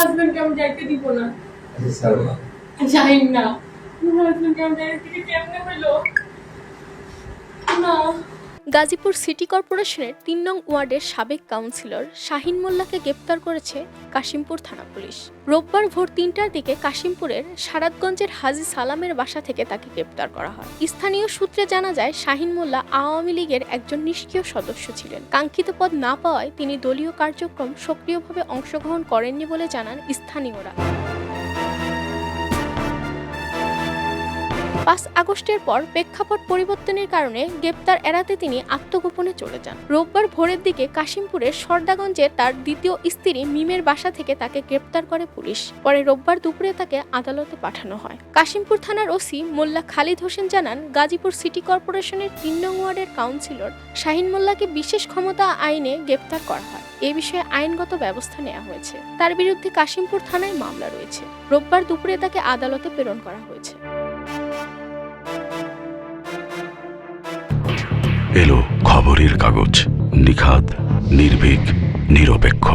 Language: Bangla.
হাজবেন্ডকে আমি যাইতে দিব না। যাই না, আমার হাজবেন্ডকে আমি যাইতে দিতে কেমনে হইলো না। গাজীপুর সিটি কর্পোরেশনের ৩ নং ওয়ার্ডের সাবেক কাউন্সিলর শাহিন মোল্লাকে গ্রেপ্তার করেছে কাশিমপুর থানা পুলিশ। রোববার ভোর ৩টার দিকে কাশিমপুরের সারাতগঞ্জের হাজী সালামের বাসা থেকে তাকে গ্রেপ্তার করা হয়। স্থানীয় সূত্রে জানা যায়, শাহিন মোল্লা আওয়ামী লীগের একজন নিষ্ক্রিয় সদস্য ছিলেন। কাঙ্ক্ষিত পদ না পাওয়ায় তিনি দলীয় কার্যক্রম সক্রিয়ভাবে অংশগ্রহণ করেননি বলে জানান স্থানীয়রা। ৫ আগস্টের পর প্রেক্ষাপট পরিবর্তনের কারণে গ্রেপ্তার এড়াতে তিনি আত্মগোপনে চলে যান। রোববার ভোরের দিকে কাশিমপুরের সর্দাগঞ্জে তার দ্বিতীয় স্ত্রী মিমের বাসা থেকে তাকে গ্রেপ্তার করে পুলিশ। পরে রোববার দুপুরে তাকে আদালতে পাঠানো হয়। কাশিমপুর থানার ওসি মোল্লা খালিদ হোসেন জানান, গাজীপুর সিটি কর্পোরেশনের ৩ নং ওয়ার্ডের কাউন্সিলর শাহিন মোল্লাকে বিশেষ ক্ষমতা আইনে গ্রেপ্তার করা হয়। এ বিষয়ে আইনগত ব্যবস্থা নেওয়া হয়েছে। তার বিরুদ্ধে কাশিমপুর থানায় মামলা রয়েছে। রোববার দুপুরে তাকে আদালতে প্রেরণ করা হয়েছে। এলো খবরের কাগজ, নিখাত, নির্ভীক, নিরপেক্ষ।